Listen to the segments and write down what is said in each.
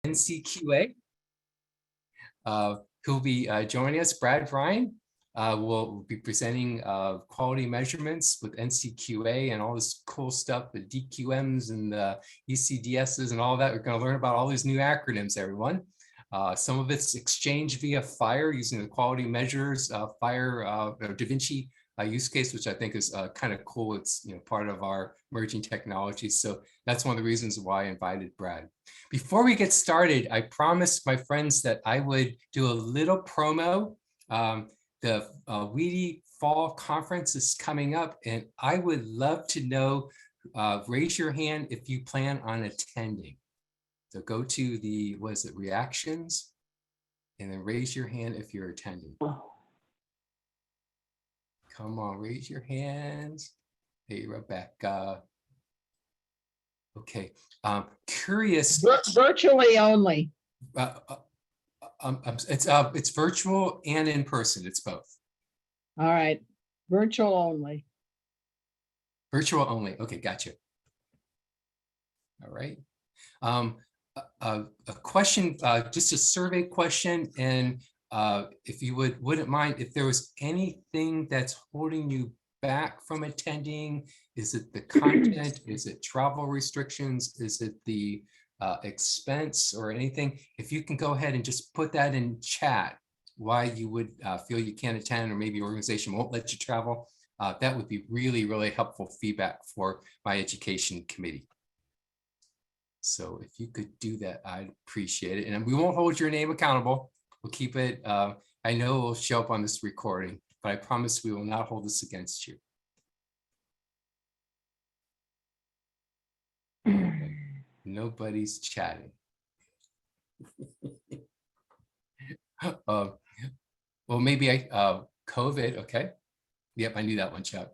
NCQA, who'll be joining us. Brad Ryan will be presenting quality measurements with NCQA and all this cool stuff, the DQMs and the ECDSs and all that. We're going to learn about all these new acronyms, everyone. Some of it's exchanged via FHIR using the quality measures, FHIR Da Vinci use case, which I think is kind of cool. It's part of our emerging technologies. So that's one of the reasons why I invited Brad. Before we get started, I promised my friends that I would do a little promo. The WEDI Fall Conference is coming up, and I would love to know, raise your hand if you plan on attending. So go to the, what is it, reactions, and then raise your hand if you're attending. Come on, raise your hands. Hey, Rebecca. Okay, curious. Virtually only. It's virtual and in person. It's both. All right, virtual only. Virtual only. Okay, gotcha. All right. A question, just a survey question, and if you wouldn't mind, if there was anything that's holding you back from attending, is it the content? Is it travel restrictions? Is it the expense or anything? If you can go ahead and just put that in chat, why you would feel you can't attend, or maybe your organization won't let you travel, that would be really, really helpful feedback for my education committee. So if you could do that, I'd appreciate it. And we won't hold your name accountable. We'll keep it, I know it will show up on this recording, but I promise we will not hold this against you. Okay. Nobody's chatting. Well, maybe COVID, okay. Yep, I knew that one, Chuck.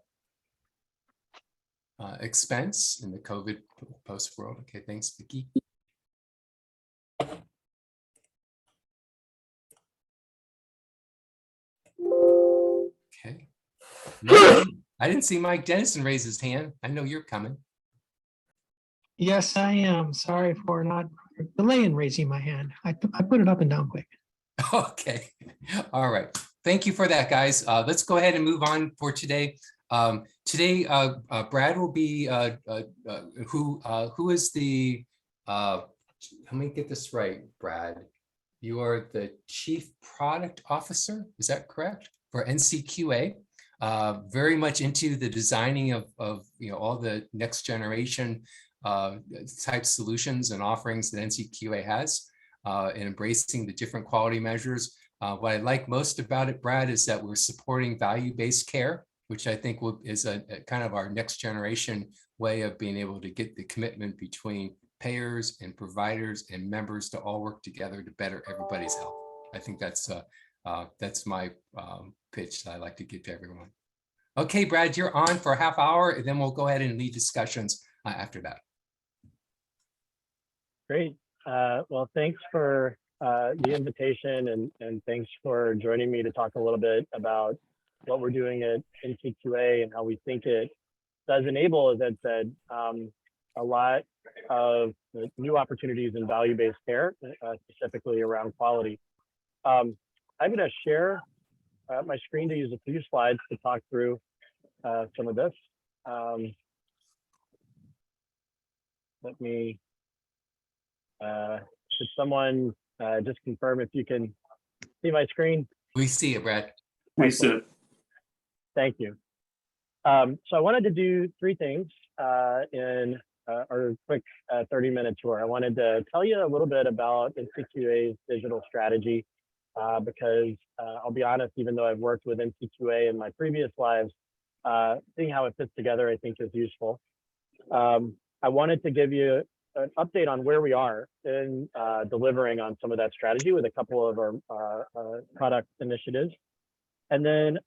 Expense in the COVID post world. Okay, thanks, Vicki. Okay. No, I didn't see Mike Dennison raise his hand. I know you're coming. Yes, I am. Sorry for not delaying raising my hand. I put it up and down quick. Okay. All right. Thank you for that, guys. Let's go ahead and move on for today. Today, Brad will be who is the let me get this right, Brad. You are the Chief Product Officer, is that correct? For NCQA. Very much into the designing of all the next generation type solutions and offerings that NCQA has, and embracing the different quality measures. What I like most about it, Brad, is that we're supporting value-based care, which I think is a kind of our next generation way of being able to get the commitment between payers and providers and members to all work together to better everybody's health. I think that's my pitch that I like to give to everyone. Okay, Brad, you're on for a half hour, and then we'll go ahead and lead discussions after that. Great. Well, thanks for the invitation, and thanks for joining me to talk a little bit about what we're doing at NCQA and how we think it does enable, as Ed said, a lot of new opportunities in value-based care, specifically around quality. I'm going to share my screen to use a few slides to talk through some of this. Let me, should someone just confirm if you can see my screen? We see it, Brad. We see it. Thank you. So I wanted to do three things in our quick 30-minute tour. I wanted to tell you a little bit about NCQA's digital strategy, because I'll be honest, even though I've worked with NCQA in my previous lives, seeing how it fits together, I think, is useful. I wanted to give you an update on where we are in delivering on some of that strategy with a couple of our product initiatives. And then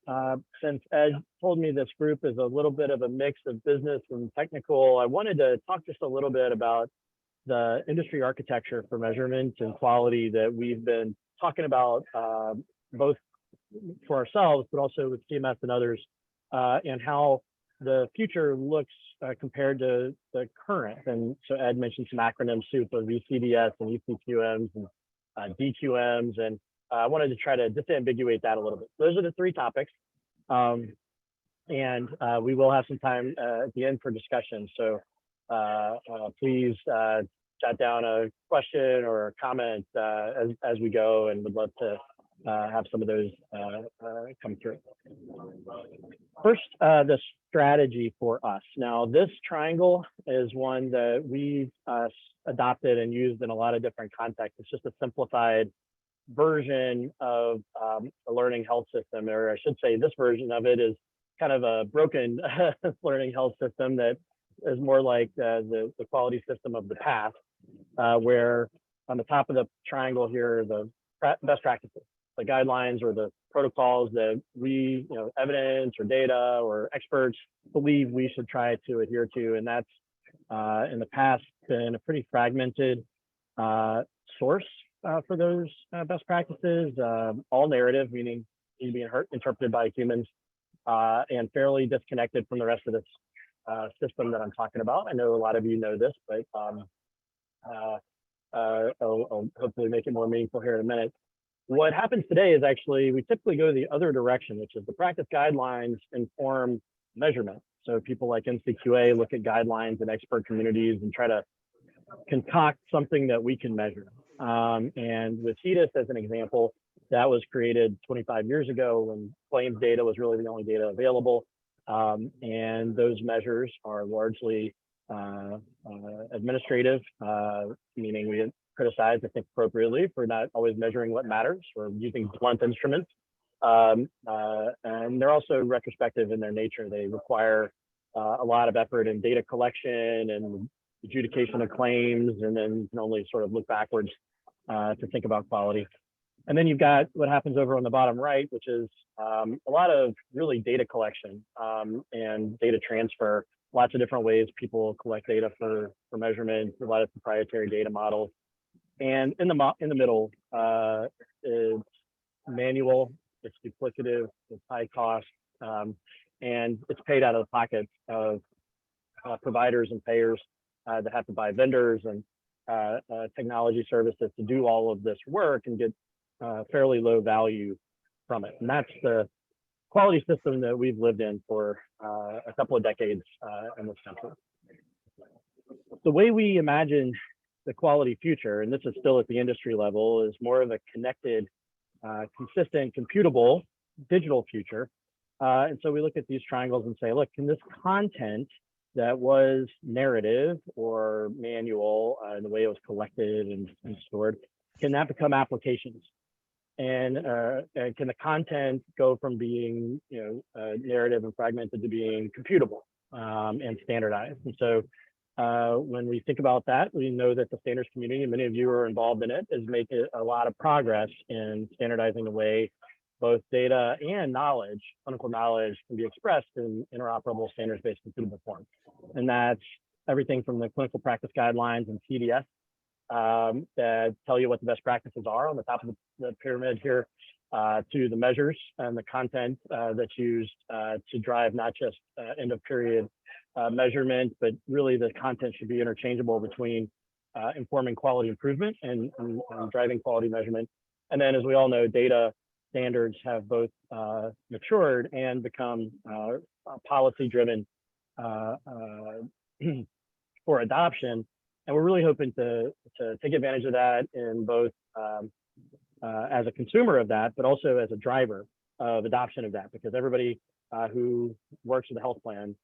since Ed told me this group is a little bit of a mix of business and technical, I wanted to talk just a little bit about the industry architecture for measurement and quality that we've been talking about, both for ourselves, but also with CMS and others, and how the future looks compared to the current. And so Ed mentioned some acronym soup of ECDS and ECQMs and DQMs, and I wanted to try to disambiguate that a little bit. Those are the three topics, and we will have some time at the end for discussion. So please jot down a question or a comment as we go, and would love to have some of those come through. First, the strategy for us. Now, this triangle is one that we've adopted and used in a lot of different contexts. It's just a simplified version of the learning health system, or I should say this version of it is kind of a broken learning health system that is more like the quality system of the past, where on the top of the triangle here are the best practices, the guidelines or the protocols that we, evidence or data or experts believe we should try to adhere to. And that's in the past been a pretty fragmented source for those best practices, all narrative, meaning need to be interpreted by humans, and fairly disconnected from the rest of this system that I'm talking about. I know a lot of you know this, but I'll hopefully make it more meaningful here in a minute. What happens today is actually we typically go the other direction, which is the practice guidelines inform measurement. So people like NCQA look at guidelines and expert communities and try to concoct something that we can measure. And with HEDIS as an example, that was created 25 years ago when claims data was really the only data available. And those measures are largely administrative, meaning we criticize, I think appropriately, for not always measuring what matters or using blunt instruments. And they're also retrospective in their nature. They require a lot of effort in data collection and adjudication of claims, and then you can only sort of look backwards to think about quality. And then you've got what happens over on the bottom right, which is a lot of really data collection and data transfer, lots of different ways people collect data for measurement, a lot of proprietary data models. And in the middle is manual, it's duplicative, it's high cost, and it's paid out of the pockets of providers and payers that have to buy vendors and technology services to do all of this work and get fairly low value from it. And that's the quality system that we've lived in for a couple of decades in this country. The way we imagine the quality future, and this is still at the industry level, is more of a connected, consistent, computable, digital future. And so we look at these triangles and say, look, can this content that was narrative or manual in the way it was collected and stored, can that become applications? And can the content go from being narrative and fragmented to being computable and standardized? And so when we think about that, we know that the standards community, and many of you are involved in it, is making a lot of progress in standardizing the way both data and knowledge, clinical knowledge, can be expressed in interoperable standards-based computable form. And that's everything from the clinical practice guidelines and CDS that tell you what the best practices are on the top of the pyramid here, to the measures and the content that's used to drive not just end of period measurement, but really the content should be interchangeable between informing quality improvement and driving quality measurement. And then, as we all know, data standards have both matured and become policy-driven for adoption. And we're really hoping to take advantage of that in both as a consumer of that, but also as a driver of adoption of that, because everybody who works with the health plan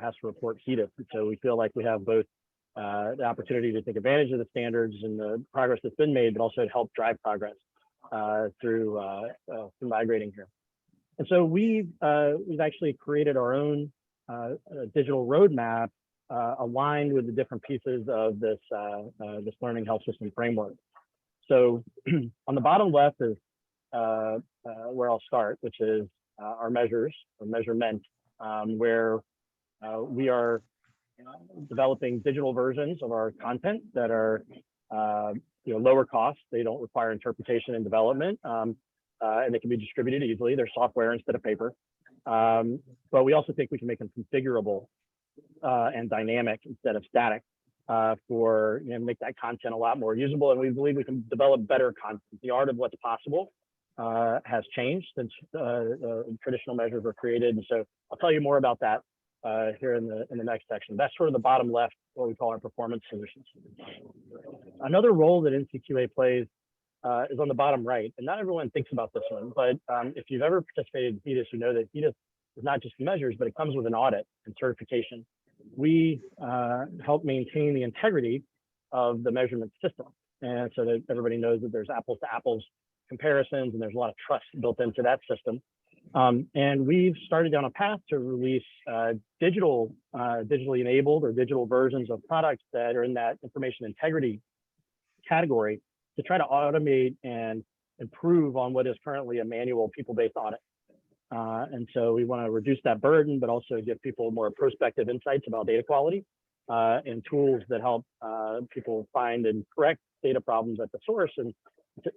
has to report HEDIS. And so we feel like we have both the opportunity to take advantage of the standards and the progress that's been made, but also to help drive progress through migrating here. And so we've actually created our own digital roadmap aligned with the different pieces of this this learning health system framework. So on the bottom left is where I'll start, which is our measures or measurement, where we are developing digital versions of our content that are lower cost. They don't require interpretation and development, and they can be distributed easily. They're software instead of paper. But we also think we can make them configurable and dynamic instead of static for make that content a lot more usable. And we believe we can develop better content. The art of what's possible has changed since traditional measures were created. And so I'll tell you more about that here in the next section. That's sort of the bottom left, what we call our performance solutions. Another role that NCQA plays is on the bottom right, and not everyone thinks about this one, but if you've ever participated in HEDIS, you know that HEDIS is not just measures, but it comes with an audit and certification. We help maintain the integrity of the measurement system, and so that everybody knows that there's apples to apples comparisons, and there's a lot of trust built into that system. And we've started down a path to release digitally enabled or digital versions of products that are in that information integrity category to try to automate and improve on what is currently a manual people-based audit. And so we want to reduce that burden, but also give people more prospective insights about data quality and tools that help people find and correct data problems at the source. And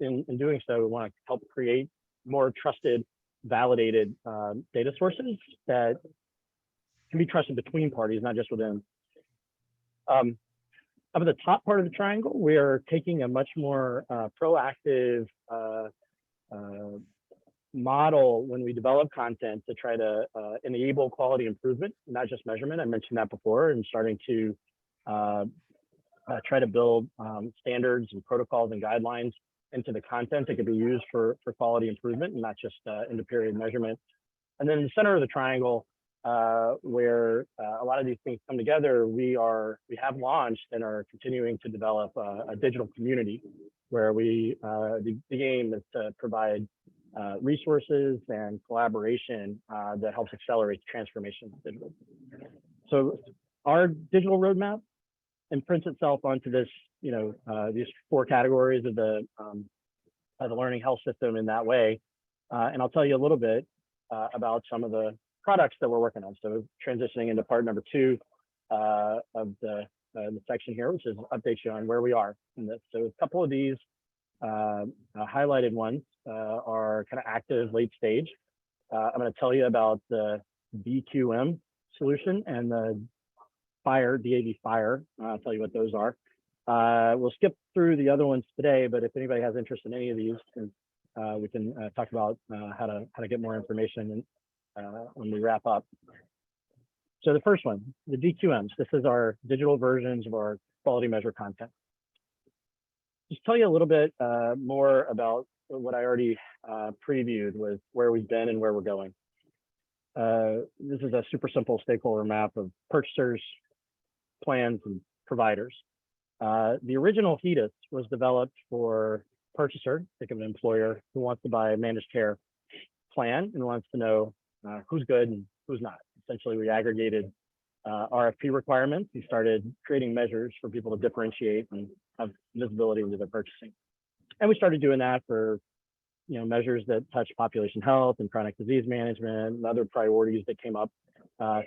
in doing so, we want to help create more trusted, validated data sources that can be trusted between parties, not just within. Up at the top part of the triangle, we are taking a much more proactive model when we develop content to try to enable quality improvement, not just measurement. I mentioned that before, and starting to try to build standards and protocols and guidelines into the content that could be used for quality improvement and not just end of period measurement. And then in the center of the triangle, where a lot of these things come together, we have launched and are continuing to develop a digital community where the aim is to provide resources and collaboration that helps accelerate the transformation of digital. So our digital roadmap imprints itself onto this, these four categories of the learning health system in that way. And I'll tell you a little bit about some of the products that we're working on. So transitioning into part number 2 of the section here, which is update you on where we are in this. So a couple of these highlighted ones are kind of active late stage. I'm going to tell you about the eCQM solution and the FHIR, DAV FHIR. I'll tell you what those are. We'll skip through the other ones today, but if anybody has interest in any of these, we can talk about how to get more information when we wrap up. So the first one, the DQMs. This is our digital versions of our quality measure content. Just tell you a little bit more about what I already previewed with where we've been and where we're going. This is a super simple stakeholder map of purchasers, plans, and providers. The original HEDIS was developed for purchaser, think of an employer who wants to buy a managed care plan and wants to know who's good and who's not. Essentially, we aggregated RFP requirements. We started creating measures for people to differentiate and have visibility into their purchasing. And we started doing that for measures that touch population health and chronic disease management and other priorities that came up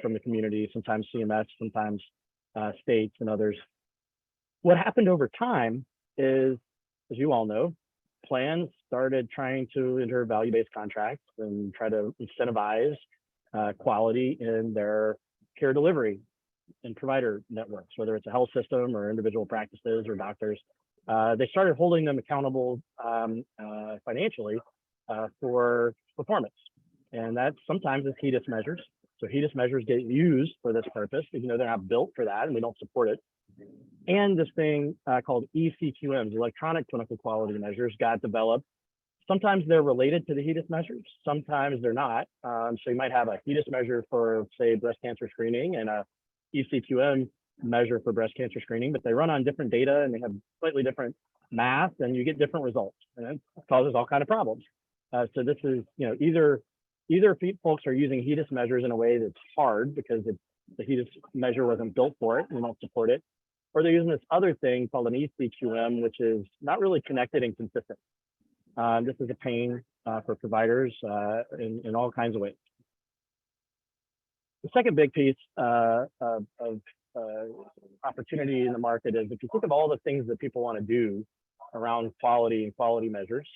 from the community, sometimes CMS, sometimes states and others. What happened over time is, as you all know, plans started trying to enter value-based contracts and try to incentivize quality in their care delivery and provider networks, whether it's a health system or individual practices or doctors. They started holding them accountable financially for performance. And that sometimes is HEDIS measures. So HEDIS measures get used for this purpose, even though they're not built for that and we don't support it. And this thing called eCQMs, electronic clinical quality measures, got developed. Sometimes they're related to the HEDIS measures, sometimes they're not. So you might have a HEDIS measure for, say, breast cancer screening and a eCQM measure for breast cancer screening, but they run on different data and they have slightly different math and you get different results. And it causes all kinds of problems. So this is, either folks are using HEDIS measures in a way that's hard because the HEDIS measure wasn't built for it and we don't support it, or they're using this other thing called an eCQM, which is not really connected and consistent. This is a pain for providers in all kinds of ways. The second big piece of opportunity in the market is if you think of all the things that people want to do around quality and quality measures,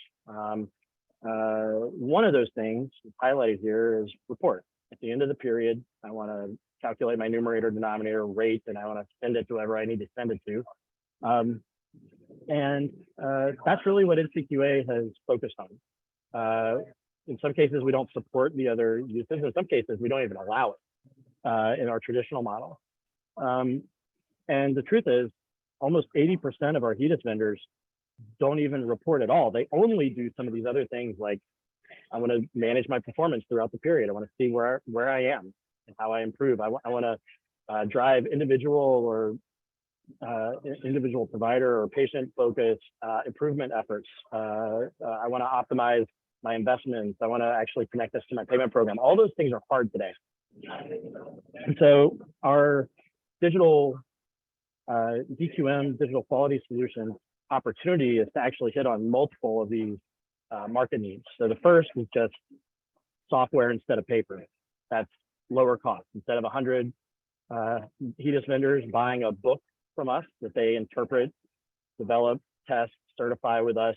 one of those things highlighted here is report. At the end of the period, I want to calculate my numerator denominator rate, and I want to send it to whoever I need to send it to. That's really what NCQA has focused on. In some cases, we don't support the other uses. In some cases, we don't even allow it in our traditional model. And the truth is, almost 80% of our HEDIS vendors don't even report at all. They only do some of these other things, like I want to manage my performance throughout the period. I want to see where I am and how I improve. I want to drive individual or individual provider or patient focused improvement efforts. I want to optimize my investments. I want to actually connect this to my payment program. All those things are hard today. And so our digital DQM, digital quality solution opportunity is to actually hit on multiple of these market needs. So the first is just software instead of paper. That's lower cost. Instead of 100 HEDIS vendors buying a book from us that they interpret, develop, test, certify with us,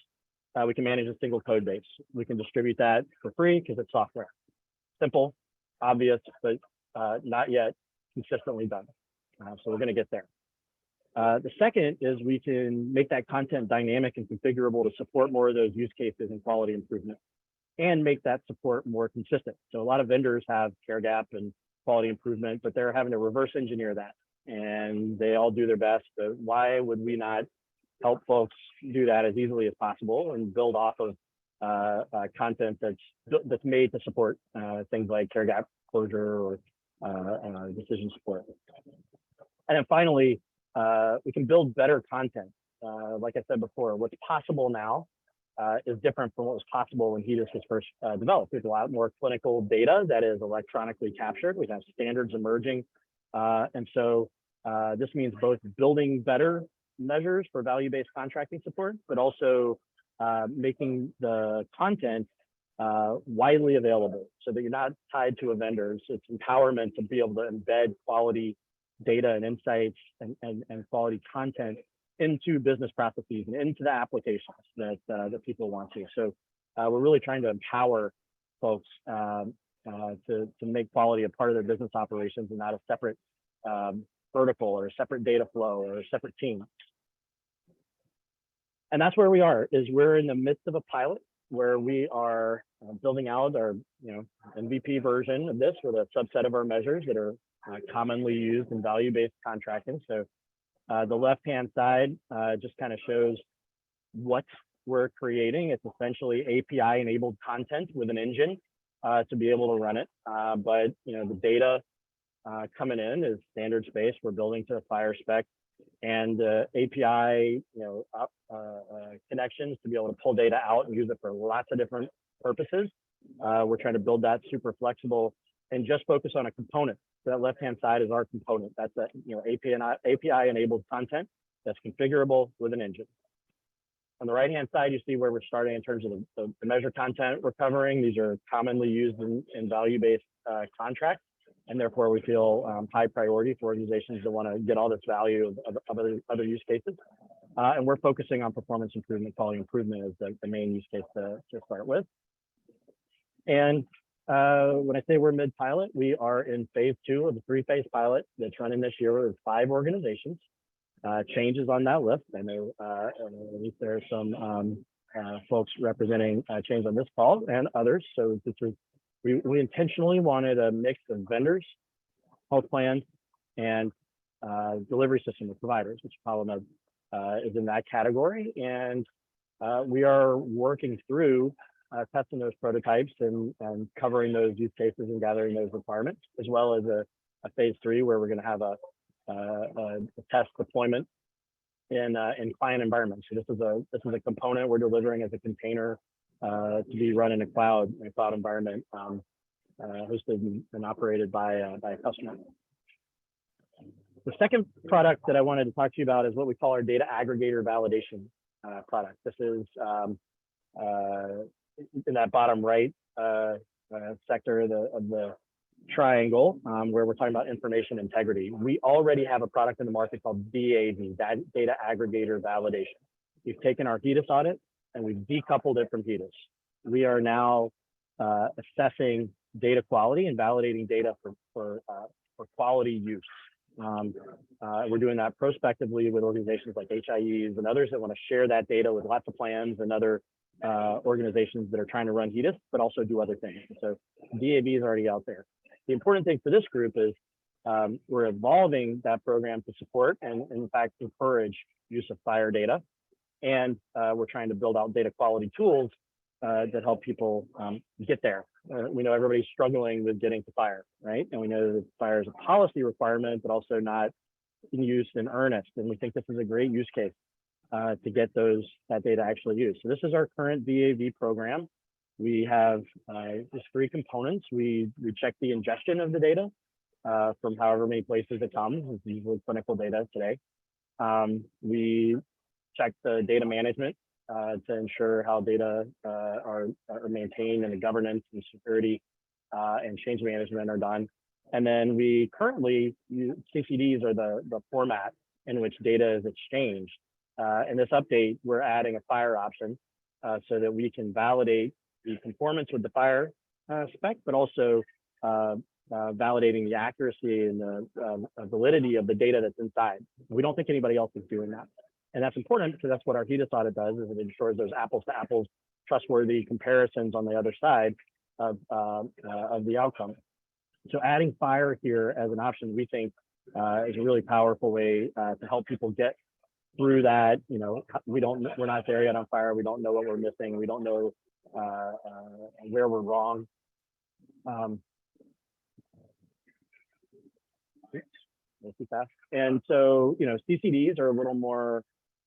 we can manage a single code base. We can distribute that for free because it's software. Simple, obvious, but not yet consistently done. So we're going to get there. The second is we can make that content dynamic and configurable to support more of those use cases and quality improvement, and make that support more consistent. So a lot of vendors have care gap and quality improvement, but they're having to reverse engineer that, and they all do their best. But why would we not help folks do that as easily as possible and build off of content that's made to support things like care gap closure or decision support. And then finally, we can build better content. Like I said before, what's possible now is different from what was possible when HEDIS was first developed. There's a lot more clinical data that is electronically captured. We have standards emerging. And so this means both building better measures for value-based contracting support, but also making the content widely available so that you're not tied to a vendor. So it's empowerment to be able to embed quality data and insights and quality content into business processes and into the applications that people want to. So we're really trying to empower folks to make quality a part of their business operations and not a separate vertical or a separate data flow or a separate team. And that's where we are, is we're in the midst of a pilot where we are building out our MVP version of this with a subset of our measures that are commonly used in value-based contracting. So the left-hand side just kind of shows what we're creating. It's essentially API-enabled content with an engine to be able to run it. But the data coming in is standards-based. We're building to a FHIR spec, and API connections to be able to pull data out and use it for lots of different purposes. We're trying to build that super flexible and just focus on a component. So that left-hand side is our component. That's API-enabled content that's configurable with an engine. On the right-hand side, you see where we're starting in terms of the measure content we're covering. These are commonly used in value-based contracts, and therefore we feel high priority for organizations that want to get all this value of other use cases. And we're focusing on performance improvement, quality improvement as the main use case to start with. And when I say we're mid-pilot, we are in phase 2 of the 3-phase pilot that's running this year with 5 organizations. Changes on that list. I know at least there are some folks representing change on this call and others. So we intentionally wanted a mix of vendors, health plans, and delivery system of providers, which PolyMed is in that category. And we are working through testing those prototypes and covering those use cases and gathering those requirements, as well as a phase 3 where we're going to have a test deployment in client environments. So this is a component we're delivering as a container to be run in a cloud environment, hosted and operated by a customer. The second product that I wanted to talk to you about is what we call our data aggregator validation product. This is in that bottom right sector of the triangle, where we're talking about information integrity. We already have a product in the market called DAV, Data Aggregator Validation. We've taken our HEDIS audit and we've decoupled it from HEDIS. We are now assessing data quality and validating data for for quality use. We're doing that prospectively with organizations like HIEs and others that want to share that data with lots of plans and other organizations that are trying to run HEDIS, but also do other things. So DAB is already out there. The important thing for this group is we're evolving that program to support and in fact encourage use of FHIR data. And we're trying to build out data quality tools that help people get there. We know everybody's struggling with getting to FHIR, right? And we know that FHIR is a policy requirement, but also not in use in earnest. And we think this is a great use case to get that data actually used. So this is our current VAV program. We have just 3 components. We check the ingestion of the data from however many places it comes. It's usually clinical data today. We check the data management to ensure how data are maintained and the governance and security and change management are done. And then we currently, CCDs are the format in which data is exchanged. In this update, we're adding a FHIR option so that we can validate the conformance with the FHIR spec, but also validating the accuracy and the validity of the data that's inside. We don't think anybody else is doing that. And that's important because that's what our HEDIS audit does, is it ensures there's apples to apples trustworthy comparisons on the other side of the outcome. So adding FHIR here as an option, we think is a really powerful way to help people get through that. You know, we're not there yet on FHIR. We don't know what we're missing. We don't know where we're wrong. Too fast. And so, you know, CCDs are a little more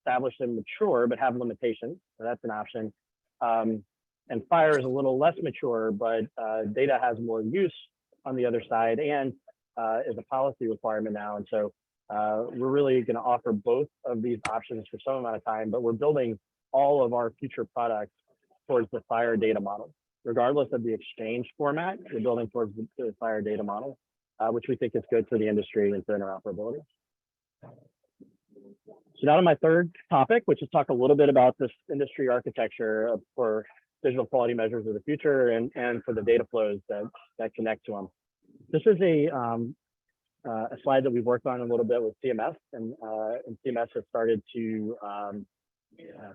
established and mature, but have limitations. So that's an option. And FHIR is a little less mature, but data has more use on the other side and is a policy requirement now. And so we're really going to offer both of these options for some amount of time, but we're building all of our future products towards the FHIR data model. Regardless of the exchange format, we're building towards the FHIR data model, which we think is good for the industry and for interoperability. So now to my third topic, which is talk a little bit about this industry architecture for digital quality measures of the future and for the data flows that connect to them. This is a slide that we've worked on a little bit with CMS, and CMS has started to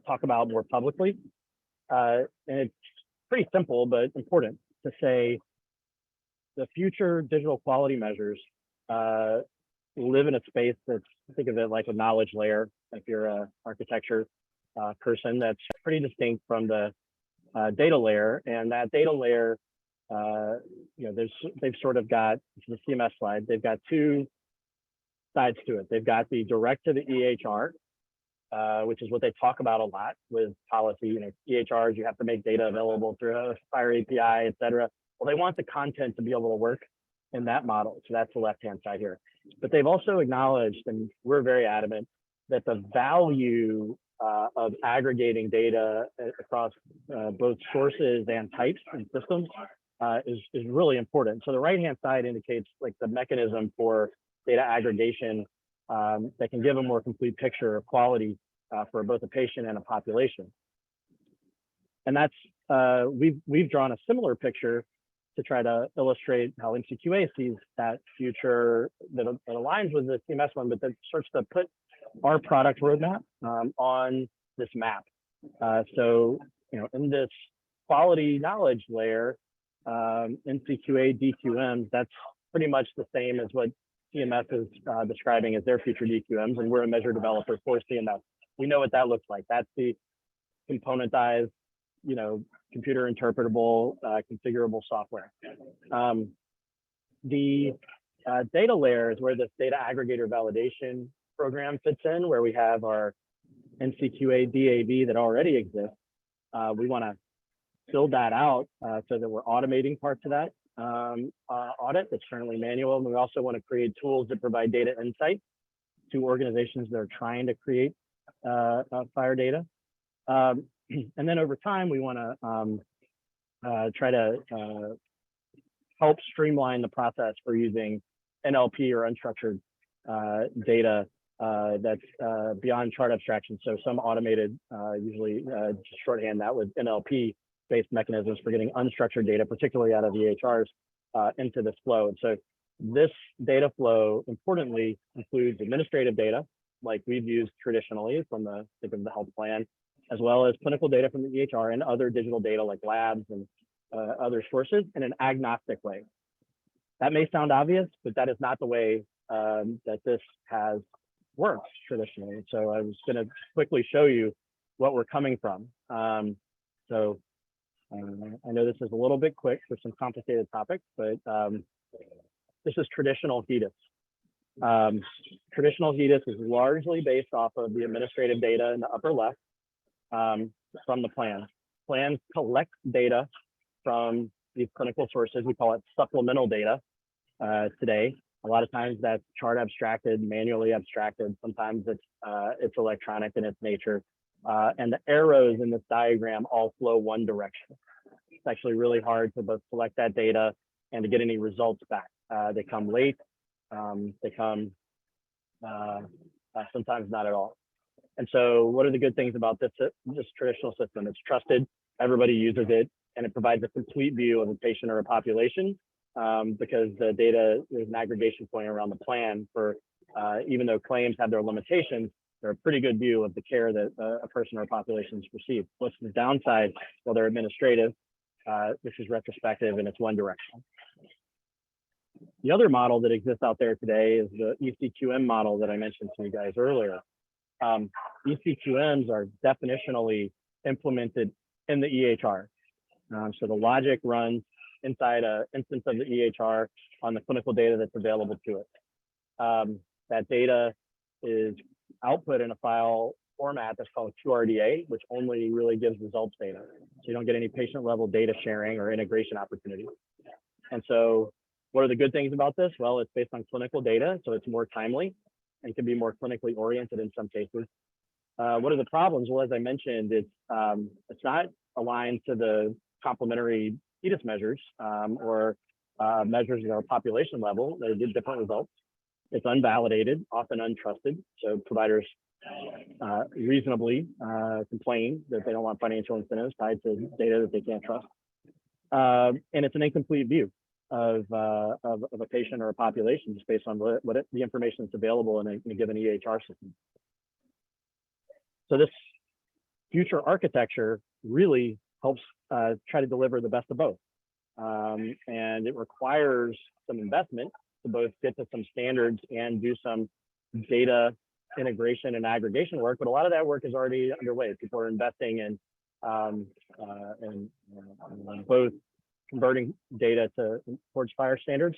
talk about more publicly. And it's pretty simple, but important to say the future digital quality measures live in a space that's, think of it like a knowledge layer. If you're an architecture person, that's pretty distinct from the data layer. And that data layer, you know, they've sort of got, this is the CMS slide, they've got 2 sides to it. They've got the direct to the EHR, which is what they talk about a lot with policy. You know, EHRs, you have to make data available through a FHIR API, et cetera. Well, they want the content to be able to work in that model. So that's the left-hand side here. But they've also acknowledged, and we're very adamant, that the value of aggregating data across both sources and types and systems is really important. So the right-hand side indicates like the mechanism for data aggregation that can give a more complete picture of quality for both a patient and a population. And that's, we've drawn a similar picture to try to illustrate how NCQA sees that future that aligns with the CMS one, but that starts to put our product roadmap on this map. So, you know, in this quality knowledge layer, NCQA DQMs, that's pretty much the same as what CMS is describing as their future DQMs, and we're a measure developer for CMS. We know what that looks like. That's the componentized, you know, computer interpretable, configurable software. The data layer is where this data aggregator validation program fits in, where we have our NCQA DAV that already exists. We want to build that out so that we're automating parts of that audit that's currently manual. And we also want to create tools that provide data insight to organizations that are trying to create FHIR data. And then over time, we want to try to help streamline the process for using NLP or unstructured data that's beyond chart abstraction. So some automated, usually just shorthand that with NLP-based mechanisms for getting unstructured data, particularly out of EHRs, into this flow. And so This data flow, importantly, includes administrative data, like we've used traditionally from the health plan, as well as clinical data from the EHR and other digital data like labs and other sources in an agnostic way. That may sound obvious, but that is not the way that this has worked traditionally. So I was going to quickly show you what we're coming from. I know this is a little bit quick for some complicated topics, but this is traditional HEDIS. Traditional HEDIS is largely based off of the administrative data in the upper left from the plan. Plans collect data from these clinical sources. We call it supplemental data today. A lot of times that's chart abstracted, manually abstracted. Sometimes it's electronic in its nature. And the arrows in this diagram all flow one direction. It's actually really hard to both collect that data and to get any results back. They come late, they come sometimes not at all. And so what are the good things about this traditional system? It's trusted, everybody uses it, and it provides a complete view of a patient or a population because the data, there's an aggregation point around the plan for, even though claims have their limitations, they're a pretty good view of the care that a person or a population has received. What's the downside? Well, they're administrative, this is retrospective, and it's one direction. The other model that exists out there today is the ECQM model that I mentioned to you guys earlier. ECQMs are definitionally implemented in the EHR. So the logic runs inside an instance of the EHR on the clinical data that's available to it. That data is output in a file format that's called QRDA, which only really gives results data. So you don't get any patient level data sharing or integration opportunity. And so what are the good things about this? Well, it's based on clinical data, so it's more timely and can be more clinically oriented in some cases. What are the problems? Well, as I mentioned, it's not aligned to the complementary HEDIS measures or measures at our population level. They give different results. It's unvalidated, often untrusted. So providers reasonably complain that they don't want financial incentives tied to data that they can't trust. And it's an incomplete view of a patient or a population just based on the information that's available in a given EHR system. So this future architecture really helps try to deliver the best of both. And it requires some investment to both get to some standards and do some data integration and aggregation work, but a lot of that work is already underway. People are investing in both converting data towards FHIR standards,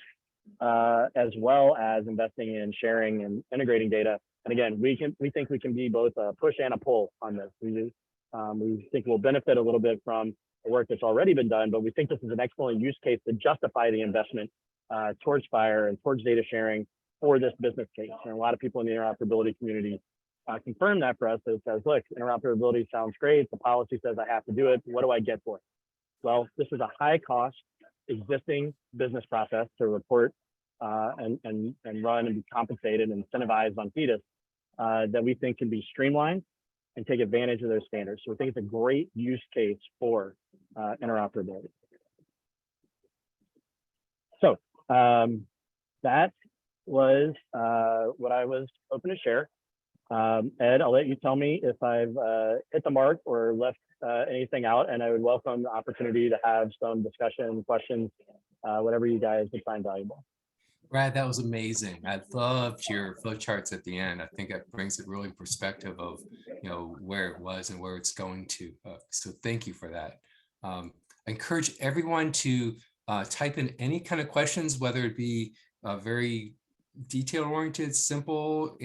as well as investing in sharing and integrating data. And again, we think we can be both a push and a pull on this. We think we'll benefit a little bit from the work that's already been done, but we think this is an excellent use case to justify the investment towards FHIR and towards data sharing for this business case. And a lot of people in the interoperability community confirm that for us. That it says, look, interoperability sounds great. The policy says I have to do it. What do I get for it? Well, this is a high cost existing business process to report and run and be compensated and incentivized on HEDIS that we think can be streamlined and take advantage of those standards. So we think it's a great use case for interoperability. So that was what I was hoping to share. Ed, I'll let you tell me if I've hit the mark or left anything out, and I would welcome the opportunity to have some discussion, questions, whatever you guys would find valuable. Brad, that was amazing. I loved your flow charts at the end. I think it brings it really perspective of, you know, where it was and where it's going to. So thank you for that. I encourage everyone to type in any kind of questions, whether it be very detail-oriented, simple,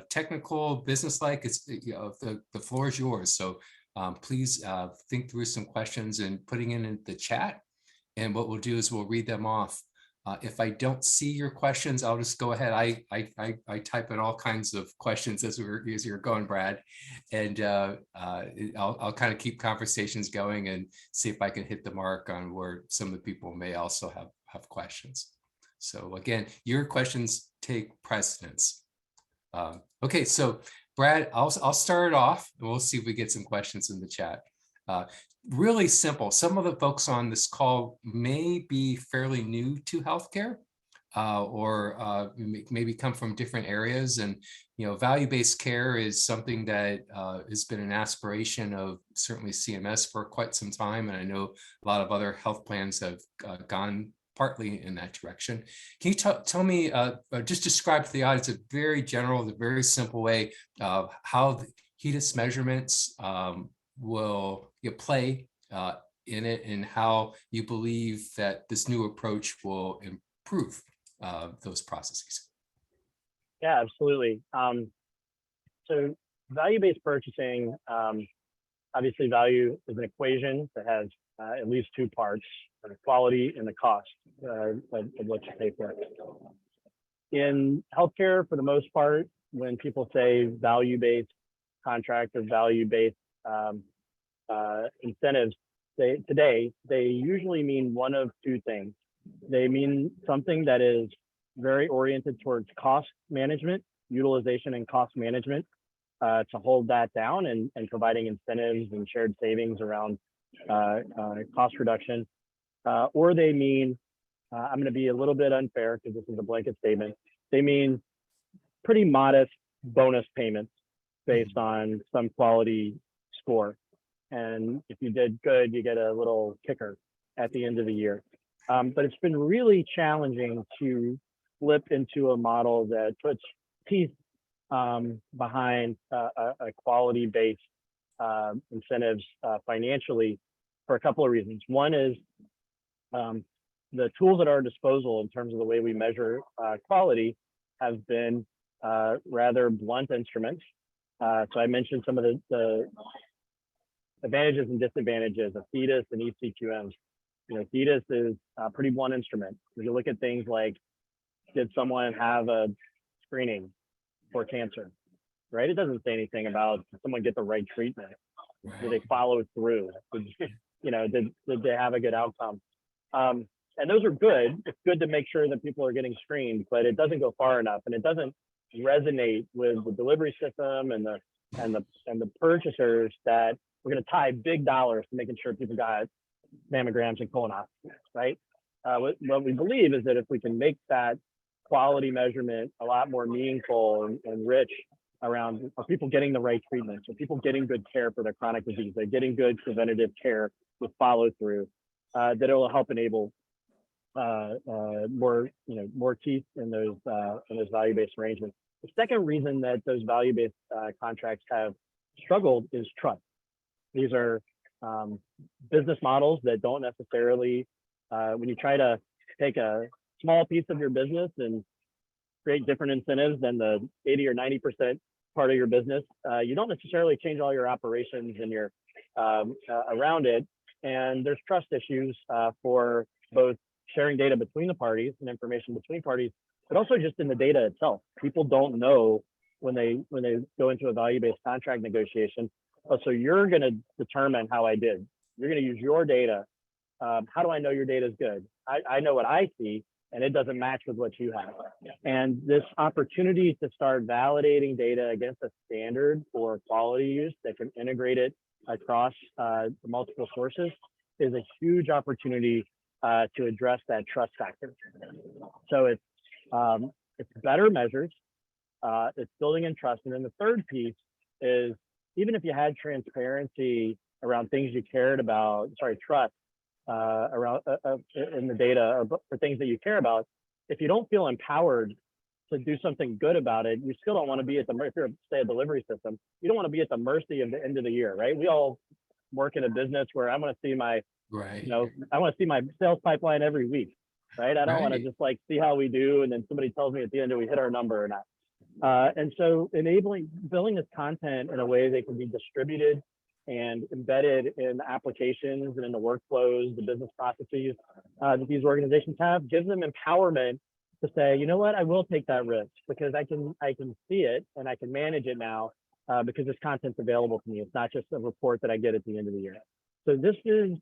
technical, business-like. It's, you know, the floor is yours. So please think through some questions and putting in the chat. And what we'll do is we'll read them off. If I don't see your questions, I'll just go ahead. I type in all kinds of questions as you're going, Brad, and I'll kind of keep conversations going and see if I can hit the mark on where some of the people may also have questions. So again, your questions take precedence. Okay, so Brad, I'll start off and we'll see if we get some questions in the chat. Really simple. Some of the folks on this call may be fairly new to healthcare. or maybe come from different areas. And, value-based care is something that has been an aspiration of certainly CMS for quite some time. And I know a lot of other health plans have gone partly in that direction. Can you tell me, just describe to the audience a very general, a very simple way of how the HEDIS measurements will play in it, and how you believe that this new approach will improve those processes? Yeah, absolutely. So value-based purchasing, obviously value is an equation that has at least two parts, the quality and the cost of what you pay for it. In healthcare, for the most part, when people say value-based contract or value-based incentives, they usually mean one of two things. They mean something that is very oriented towards cost management, utilization and cost management, to hold that down and providing incentives and shared savings around cost reduction. Or they mean, I'm going to be a little bit unfair because this is a blanket statement, they mean pretty modest bonus payments based on some quality score. And if you did good, you get a little kicker at the end of the year. But it's been really challenging to flip into a model that puts teeth behind a quality-based incentives financially for a couple of reasons. One is the tools at our disposal in terms of the way we measure quality have been rather blunt instruments. So I mentioned some of the advantages and disadvantages of HEDIS and eCQMs. HEDIS is a pretty blunt instrument. If you look at things like, did someone have a screening for cancer, right? It doesn't say anything about did someone get the right treatment. Did they follow through? Did they have a good outcome? And those are good. It's good to make sure that people are getting screened, but it doesn't go far enough, and it doesn't resonate with the delivery system and the purchasers that we're going to tie big dollars to making sure people got mammograms and colonoscopies, right? What we believe is that if we can make that quality measurement a lot more meaningful and rich around, are people getting the right treatments? Are people getting good care for their chronic disease? They're getting good preventative care with follow through, that it will help enable more teeth in those value-based arrangements. The second reason that those value-based contracts have struggled is trust. These are business models that don't necessarily, when you try to take a small piece of your business and create different incentives than the 80 or 90% part of your business, you don't necessarily change all your operations and your around it. And there's trust issues for both sharing data between the parties and information between parties, but also just in the data itself. People don't know when they go into a value-based contract negotiation. Oh, so you're going to determine how I did. You're going to use your data. How do I know your data is good? I know what I see, and it doesn't match with what you have. And this opportunity to start validating data against a standard for quality use that can integrate it across multiple sources is a huge opportunity to address that trust factor. So it's better measures, it's building in trust. And then the third piece is, even if you had transparency around things you cared about, trust around in the data or for things that you care about, if you don't feel empowered to do something good about it, you still don't want to be at the mercy. If you're, say, a delivery system, you don't want to be at the mercy of the end of the year, right? We all work in a business where I want to see my, I want to see my sales pipeline every week, right? I don't want to just like see how we do, and then somebody tells me at the end, do we hit our number or not? And so building this content in a way that can be distributed and embedded in applications and in the workflows, the business processes that these organizations have, gives them empowerment to say, you know what, I will take that risk because I can see it and I can manage it now because this content's available to me. It's not just a report that I get at the end of the year. So this is,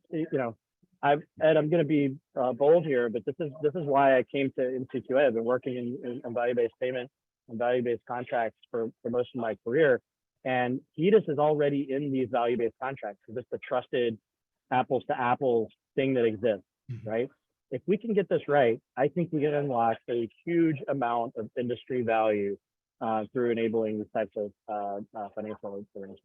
I'm going to be bold here, but this is why I came to NCQA. I've been working in value-based payment and value-based contracts for most of my career. And HEDIS is already in these value-based contracts because it's the trusted apples to apples thing that exists, right? if we can get this right, I think we can unlock a huge amount of industry value through enabling these types of financial arrangements.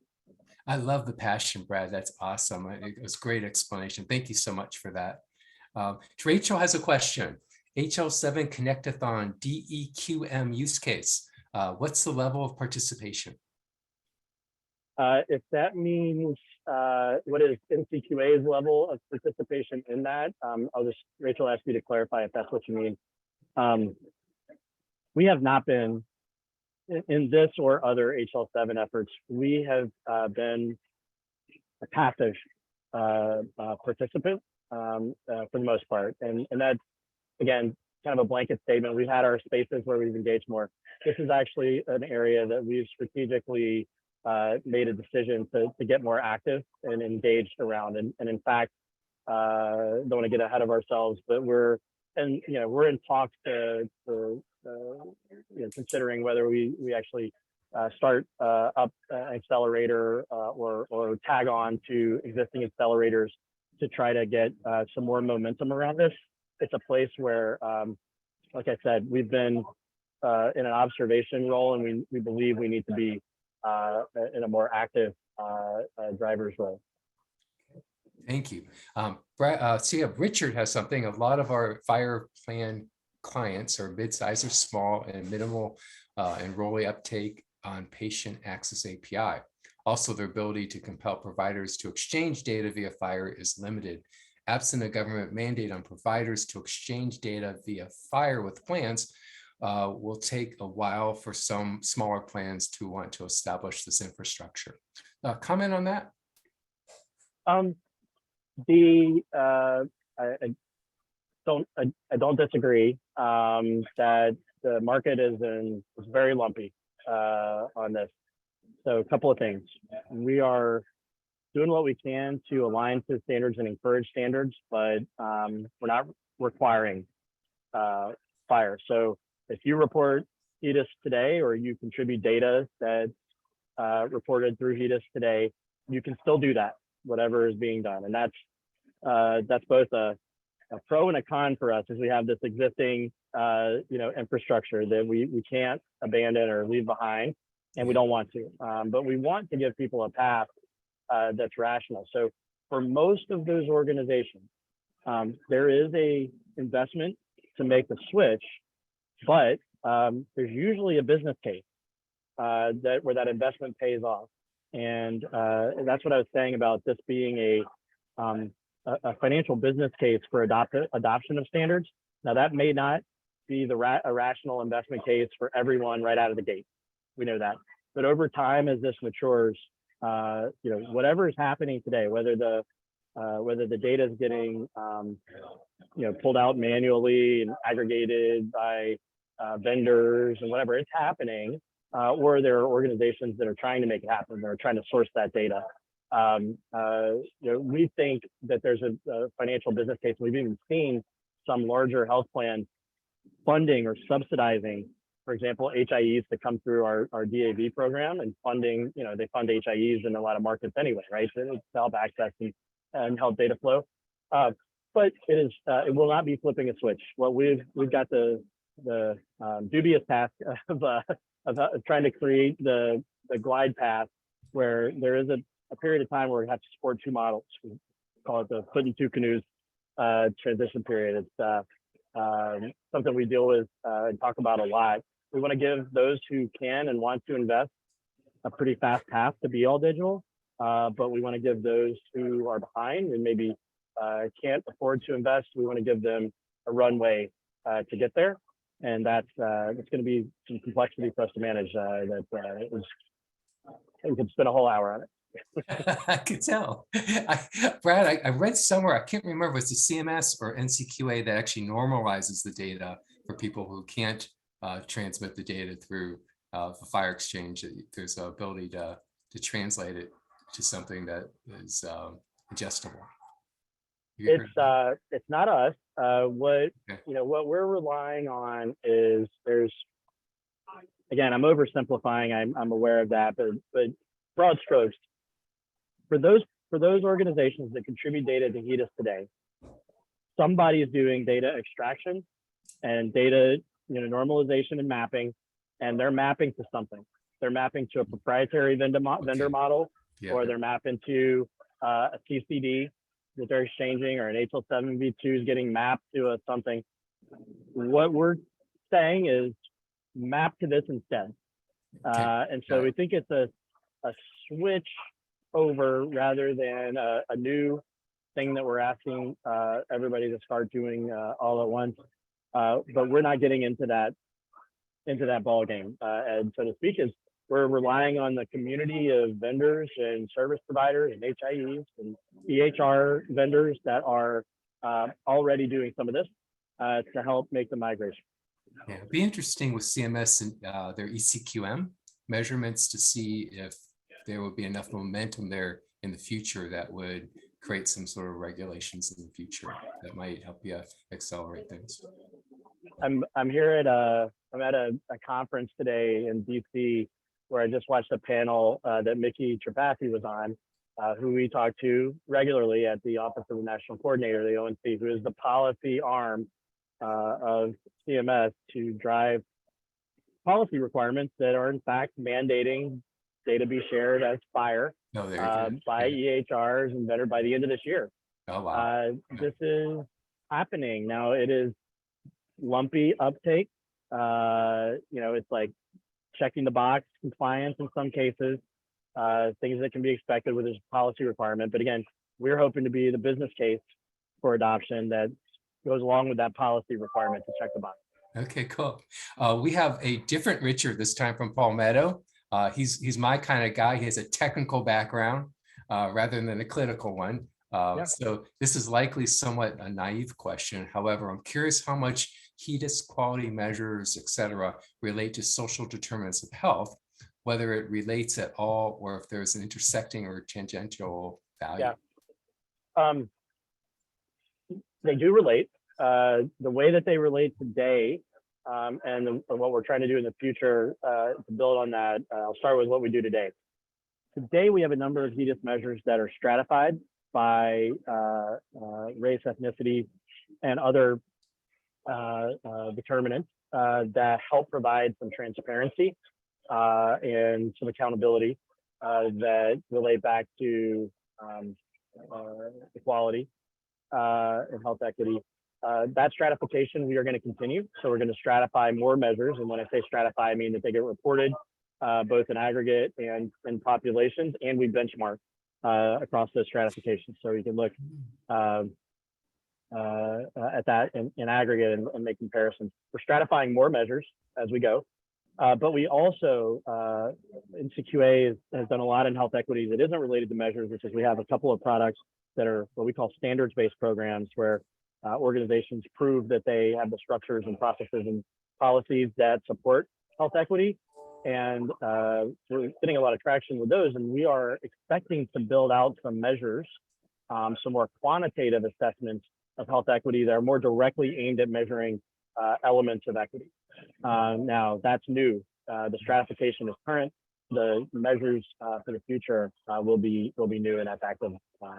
I love the passion, Brad. That's awesome. It was a great explanation. Thank you so much for that. Rachel has a question. HL7 Connectathon DEQM use case. What's the level of participation? If that means what is NCQA's level of participation in that, I'll just, Rachel, ask you to clarify if that's what you mean. We have not been, in this or other HL7 efforts, we have been a passive participant for the most part. And that's, again, kind of a blanket statement. We've had our spaces where we've engaged more. This is actually an area that we've strategically made a decision to get more active and engaged around. And in fact, don't want to get ahead of ourselves, but we're in talks to considering whether we actually start up an accelerator or tag on to existing accelerators to try to get some more momentum around this. It's a place where, like I said, we've been in an observation role, and we believe we need to be in a more active driver's role. Thank you. Brad, see, Richard has something. A lot of our FHIR plan clients are mid-size or small and minimal enrollee uptake on patient access API. Also, their ability to compel providers to exchange data via FHIR is limited. Absent a government mandate on providers to exchange data via FHIR with plans, will take a while for some smaller plans to want to establish this infrastructure. Comment on that? I don't disagree that the market is very lumpy on this. So a couple of things. We are doing what we can to align to standards and encourage standards, but we're not requiring FHIR. So if you report HEDIS today, or you contribute data that's reported through HEDIS today, you can still do that, whatever is being done. And that's both a pro and a con for us, as we have this existing infrastructure that we can't abandon or leave behind, and we don't want to. But we want to give people a path that's rational. So for most of those organizations, there is a investment to make the switch, but there's usually a business case where that investment pays off. And that's what I was saying about this being a financial business case for adoption of standards. Now, that may not be a rational investment case for everyone right out of the gate. We know that. But over time, as this matures, whatever is happening today, whether the data is getting pulled out manually and aggregated by vendors and whatever, it's happening, or there are organizations that are trying to make it happen, that are trying to source that data. We think that there's a financial business case. We've even seen some larger health plans funding or subsidizing, for example, HIEs to come through our DAV program, and funding, they fund HIEs in a lot of markets anyway, right? To help access and help data flow. But it will not be flipping a switch. Well, we've got the dubious task of trying to create the glide path where there is a period of time where we have to support two models. We call it the foot in two canoes transition period. It's something we deal with and talk about a lot. We want to give those who can and want to invest a pretty fast path to be all digital, but we want to give those who are behind and maybe can't afford to invest, we want to give them a runway to get there. And that's going to be some complexity for us to manage. We could spend a whole hour on it. I could tell. Brad, I read somewhere, I can't remember if it's the CMS or NCQA that actually normalizes the data for people who can't transmit the data through the FHIR exchange. There's an ability to translate it to something that is adjustable. It's not us. What we're relying on is again, I'm oversimplifying. I'm aware of that, but broad strokes. For those organizations that contribute data to HEDIS today, somebody is doing data extraction and data, normalization and mapping, and they're mapping to something. They're mapping to a proprietary vendor model, Yeah. or they're mapping to a TCD that they're exchanging, or an HL7v2 is getting mapped to a something. What we're saying is map to this instead. And so we think it's a switch over rather than a new thing that we're asking everybody to start doing all at once. But we're not getting into that ball game, and so to speak, is we're relying on the community of vendors and service providers and HIEs and EHR vendors that are already doing some of this to help make the migration. Yeah, it'd be interesting with CMS and their ECQM measurements to see if there would be enough momentum there in the future that would create some sort of regulations in the future that might help you accelerate things. I'm here at I'm at a conference today in DC where I just watched a panel that Mickey Tripathi was on, who we talk to regularly at the Office of the National Coordinator, the ONC, who is the policy arm of CMS to drive policy requirements that are in fact mandating data be shared as FHIR by EHRs and better by the end of this year. Oh, wow. This is happening now. It is lumpy uptake. It's like checking the box compliance in some cases, things that can be expected with this policy requirement. But again, we're hoping to be the business case for adoption that goes along with that policy requirement to check the box. Okay, cool. We have a different Richard this time from Palmetto. He's my kind of guy. He has a technical background rather than a clinical one. So this is likely somewhat a naive question. However, I'm curious how much HEDIS quality measures, et cetera, relate to social determinants of health, whether it relates at all or if there's an intersecting or tangential value. Yeah. They do relate. The way that they relate today and what we're trying to do in the future to build on that, I'll start with what we do today. Today, we have a number of HEDIS measures that are stratified by race, ethnicity, and other determinants that help provide some transparency and some accountability that relate back to equality and health equity. That stratification we are going to continue. So we're going to stratify more measures. And when I say stratify, I mean that they get reported both in aggregate and in populations, and we benchmark across those stratifications. So you can look at that in aggregate and make comparisons. We're stratifying more measures as we go. But we also, NCQA has done a lot in health equity that isn't related to measures, which is we have a couple of products that are what we call standards-based programs where organizations prove that they have the structures and processes and policies that support health equity. And we're getting a lot of traction with those. And we are expecting to build out some measures, some more quantitative assessments of health equity that are more directly aimed at measuring elements of equity. Now that's new. The stratification is current. The measures for the future will be new and that's active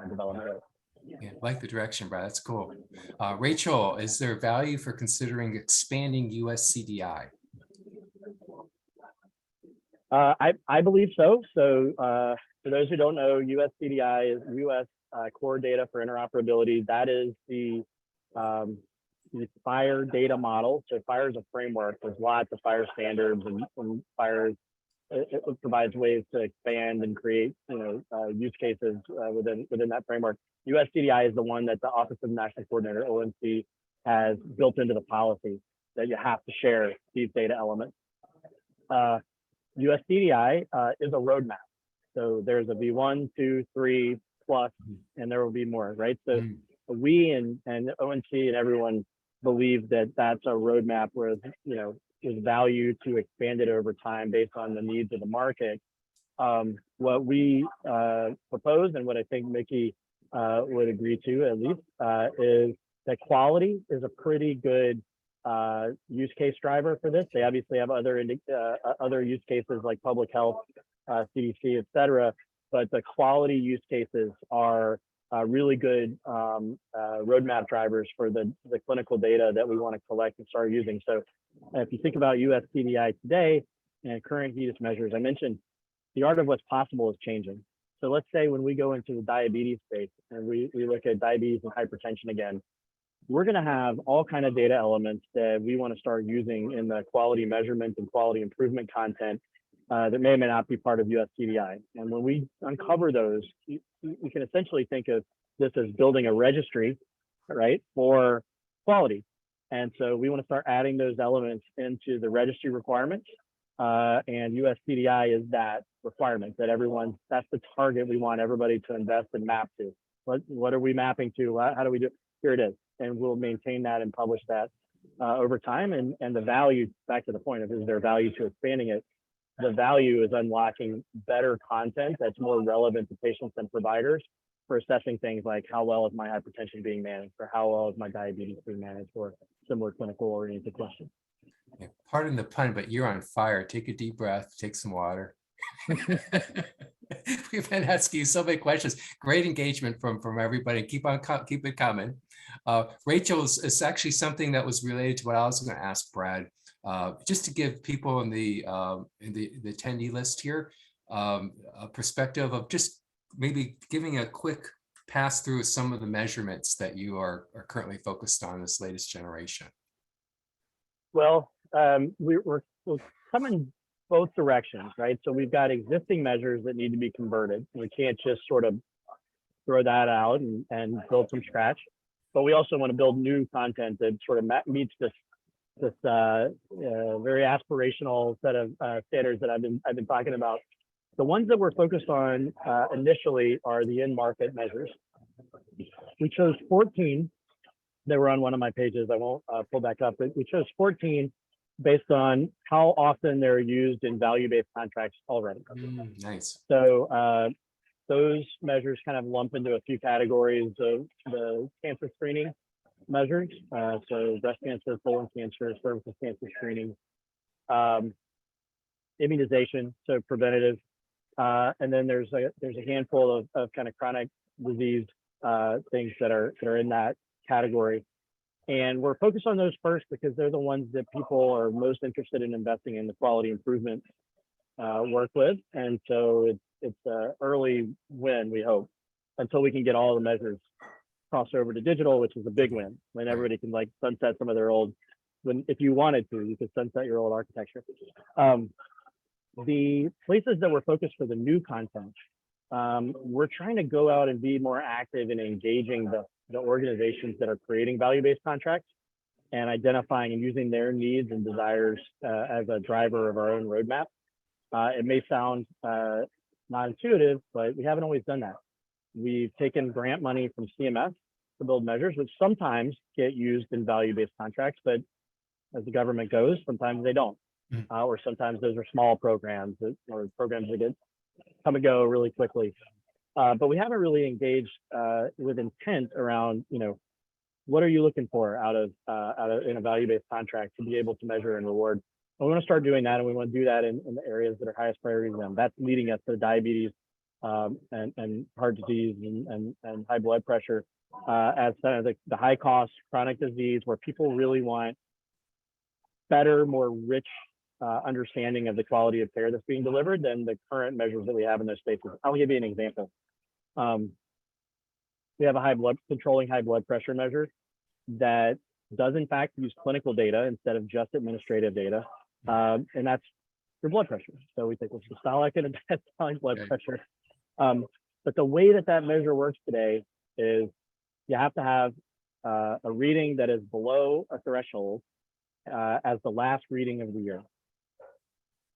development. Yeah, like the direction, Brad. That's cool. Rachel, is there value for considering expanding US CDI? I believe so. So for those who don't know, US CDI is US core data for interoperability. That is the FHIR data model. So FHIR is a framework. There's lots of FHIR standards, and FHIR it provides ways to expand and create use cases within that framework. US CDI is the one that the Office of the National Coordinator, ONC, has built into the policy that you have to share these data elements. US CDI is a roadmap. So there's a V1, 2, 3 plus, and there will be more, right? So we and ONC and everyone believe that that's a roadmap where there's value to expand it over time based on the needs of the market. What we propose and what I think Mickey would agree to at least is that quality is a pretty good use case driver for this. They obviously have other use cases like public health, CDC, et cetera, but the quality use cases are really good roadmap drivers for the clinical data that we want to collect and start using. So if you think about US CDI today and current HEDIS measures, I mentioned the art of what's possible is changing. So let's say when we go into the diabetes space and we look at diabetes and hypertension again, we're going to have all kind of data elements that we want to start using in the quality measurement and quality improvement content that may or may not be part of US CDI. And when we uncover those, you can essentially think of this as building a registry, right, for quality. And so we want to start adding those elements into the registry requirements. And US CDI is that requirement that that's the target we want everybody to invest and map to. What are we mapping to? How do we do it? Here it is. And we'll maintain that and publish that over time. And the value, back to the point of, is there value to expanding it? The value is unlocking better content that's more relevant to patients and providers for assessing things like how well is my hypertension being managed, or how well is my diabetes being managed, or similar clinical oriented questions. Yeah, pardon the pun, but you're on fire. Take a deep breath, take some water. We've been asking you so many questions. Great engagement from everybody. Keep it coming. Rachel's is actually something that was related to what I was going to ask Brad. Just to give people in the attendee list here a perspective of just maybe giving a quick pass through some of the measurements that you are currently focused on this latest generation. Well, we're coming both directions, right? So we've got existing measures that need to be converted. We can't just sort of throw that out and build from scratch. But we also want to build new content that sort of meets this very aspirational set of standards that I've been talking about. The ones that we're focused on initially are the in-market measures. We chose 14. They were on one of my pages. I won't pull back up, but we chose 14 based on how often they're used in value-based contracts already. Nice. So those measures kind of lump into a few categories of the cancer screening measures. So breast cancer, colon cancer, cervical cancer screening, immunization, so preventative. And then there's a handful of kind of chronic disease things that are in that category. And we're focused on those first because they're the ones that people are most interested in investing in the quality improvement work with. And so it's an early win, we hope, until we can get all the measures crossed over to digital, which is a big win. When everybody can like sunset some of their old, if you wanted to, you could sunset your old architecture. The places that we're focused for the new content, we're trying to go out and be more active in engaging the organizations that are creating value-based contracts and identifying and using their needs and desires as a driver of our own roadmap. It may sound not intuitive, but we haven't always done that. We've taken grant money from CMS to build measures, which sometimes get used in value-based contracts, but as the government goes, sometimes they don't. Or sometimes those are small programs or programs that come and go really quickly. But we haven't really engaged with intent around, what are you looking for out of in a value-based contract to be able to measure and reward. And we want to start doing that, and we want to do that in the areas that are highest priority to them. That's leading us to diabetes and heart disease and high blood pressure as kind of the high cost chronic disease where people really want better, more rich understanding of the quality of care that's being delivered than the current measures that we have in those spaces. I'll give you an example. We have a controlling high blood pressure measure that does in fact use clinical data instead of just administrative data, and that's your blood pressure. So we think it's systolic and diastolic blood pressure. But the way that measure works today is you have to have a reading that is below a threshold as the last reading of the year.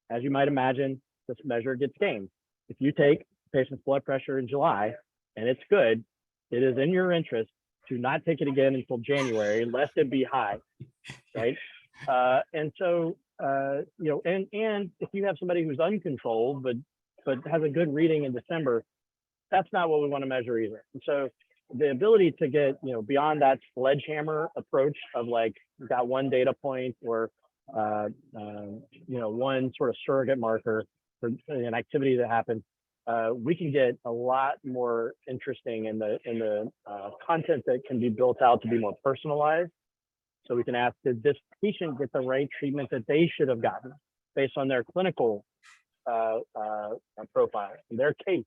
As you might imagine, this measure gets gamed. If you take a patient's blood pressure in July and it's good, it is in your interest to not take it again until January, lest it be high, right? And so, and if you have somebody who's uncontrolled, but has a good reading in December, that's not what we want to measure either. And so the ability to get, beyond that sledgehammer approach of like, we've got one data point or, one sort of surrogate marker for an activity that happens, we can get a lot more interesting in the content that can be built out to be more personalized. So we can ask, did this patient get the right treatment that they should have gotten based on their clinical profile, their case?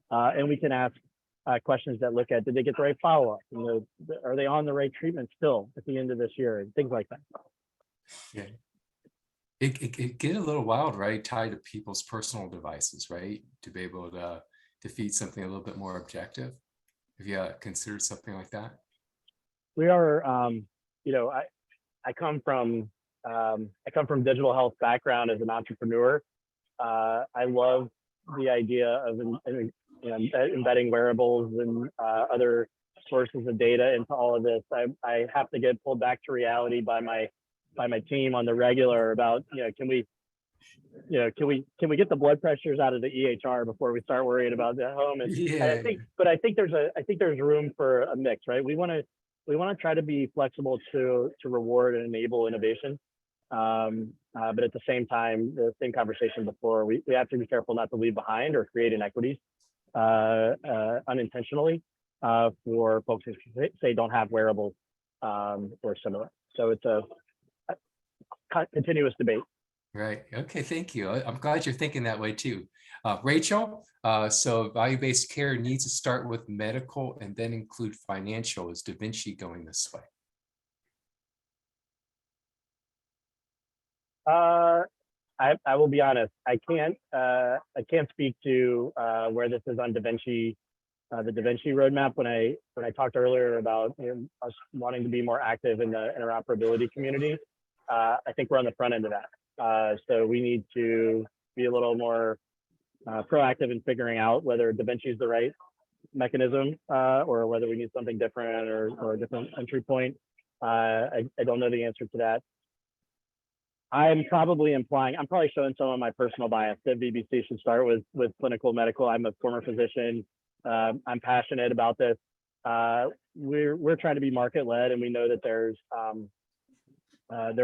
And we can ask questions that look at, did they get the right follow-up? You know, are they on the right treatment still at the end of this year? And things like that. Yeah. It get a little wild, right? Tied to people's personal devices, right? To be able to feed something a little bit more objective. Have you considered something like that? We are, you know, I come from digital health background as an entrepreneur. I love the idea of embedding wearables and other sources of data into all of this. I have to get pulled back to reality by my team on the regular about, you know, can we get the blood pressures out of the EHR before we start worrying about the home? And Yeah. I think there's room for a mix, right? We want to try to be flexible to reward and enable innovation. But at the same time, the same conversation before, we have to be careful not to leave behind or create inequities unintentionally for folks who say don't have wearables or similar. So it's a continuous debate. Right. Okay. Thank you. I'm glad you're thinking that way too. Rachel, so value-based care needs to start with medical and then include financial. Is Da Vinci going this way? I will be honest. I can't speak to where this is on Da Vinci, the Da Vinci roadmap. When I talked earlier about us wanting to be more active in the interoperability community, I think we're on the front end of that. So we need to be a little more proactive in figuring out whether Da Vinci is the right mechanism or whether we need something different or a different entry point. I don't know the answer to that. I'm probably showing some of my personal bias that VBC should start with clinical medical. I'm a former physician. I'm passionate about this. We're trying to be market led, and we know that there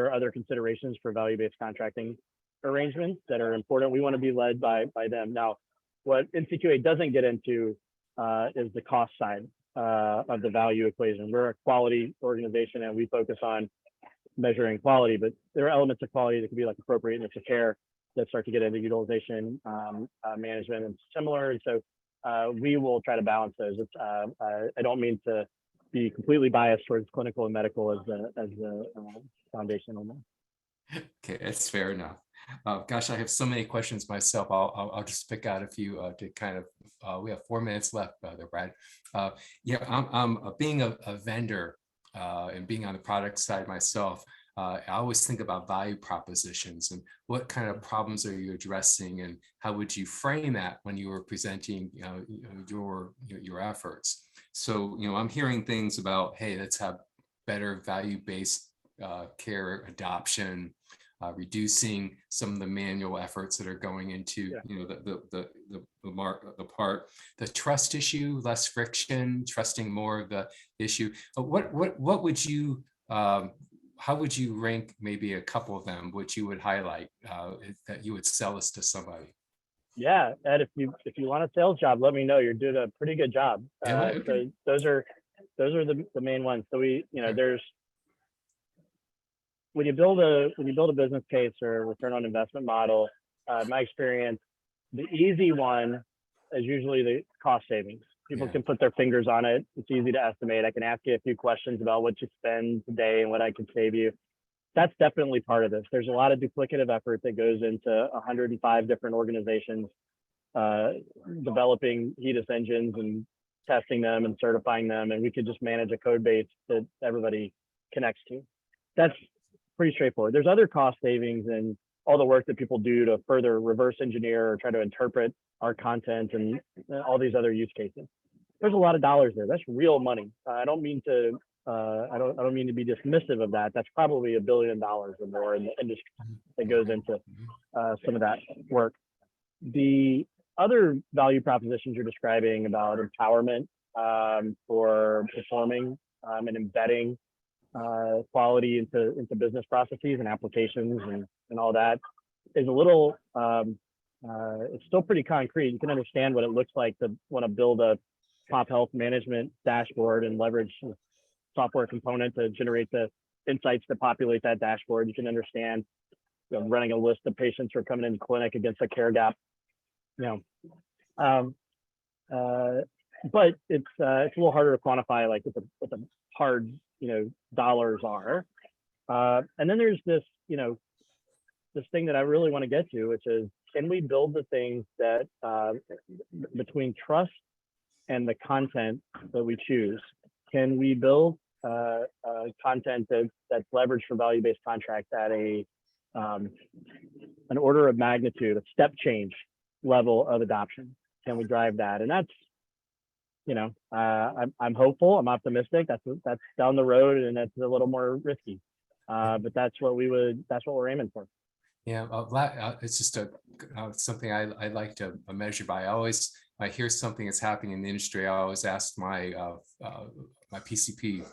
are other considerations for value-based contracting arrangements that are important. We want to be led by them. Now, what NCQA doesn't get into is the cost side of the value equation. We're a quality organization, and we focus on measuring quality, but there are elements of quality that can be like appropriateness of care that start to get into utilization management and similar. And so we will try to balance those. I don't mean to be completely biased towards clinical and medical as the foundational one. Okay, that's fair enough. Gosh, I have so many questions myself. I'll just pick out a few to kind of. We have 4 minutes left, there, Brad. Yeah, I'm being a vendor and being on the product side myself. I always think about value propositions and what kind of problems are you addressing, and how would you frame that when you were presenting your efforts. So I'm hearing things about, hey, let's have better value-based care adoption, reducing some of the manual efforts that are going into the trust issue, less friction, trusting more of the issue. What would you how would you rank maybe a couple of them which you would highlight that you would sell us to somebody? Yeah, Ed, if you want a sales job, let me know. You're doing a pretty good job. So those are the main ones. So there's when you build a business case or return on investment model, my experience, the easy one is usually the cost savings. People can put their fingers on it. It's easy to estimate. I can ask you a few questions about what you spend today and what I can save you. That's definitely part of this. There's a lot of duplicative effort that goes into 105 different organizations developing HEDIS engines and testing them and certifying them, and we could just manage a code base that everybody connects to. That's pretty straightforward. There's other cost savings and all the work that people do to further reverse engineer or try to interpret our content and all these other use cases. There's a lot of dollars there. That's real money. I don't mean to be dismissive of that. That's probably $1 billion or more in the industry that goes into some of that work. The other value propositions you're describing about empowerment for performing and embedding quality into business processes and applications and all that is a little it's still pretty concrete. You can understand what it looks like to want to build a top health management dashboard and leverage a software component to generate the insights that populate that dashboard. You can understand, you know, running a list of patients who are coming into clinic against a care gap. You know, but it's a little harder to quantify, like what the hard, you know, dollars are. And then there's this, you know, this thing that I really want to get to, which is, can we build the things that between trust and the content that we choose, can we build content that's leveraged for value-based contracts at a an order of magnitude, a step change level of adoption? Can we drive that? And that's, you know, I'm hopeful, I'm optimistic. That's down the road, and that's a little more risky. But that's what we're aiming for. Yeah, it's just something I like to measure by. I hear something that's happening in the industry, I always ask my my PCP,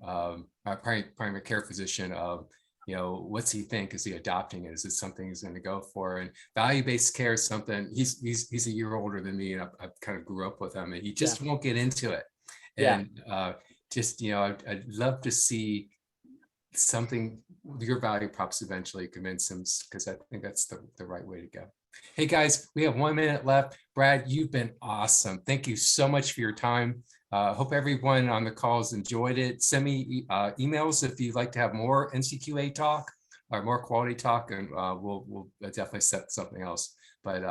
my primary care physician, you know, what's he think? Is he adopting it? Is it something he's going to go for? And value-based care is something. He's a year older than me, and I kind of grew up with him, and he just won't get into it. And just, you know, I'd love to see something, your value props eventually convince him, because I think that's the right way to go. Hey guys, we have 1 minute left. Brad, you've been awesome. Thank you so much for your time. Hope everyone on the calls enjoyed it. Send me emails if you'd like to have more NCQA talk or more quality talk, and we'll definitely set something else. But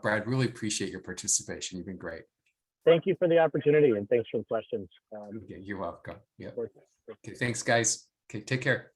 Brad, really appreciate your participation. You've been great. Thank you for the opportunity, and thanks for the questions. Yeah, you're welcome. Yeah. Okay, thanks guys. Okay, take care.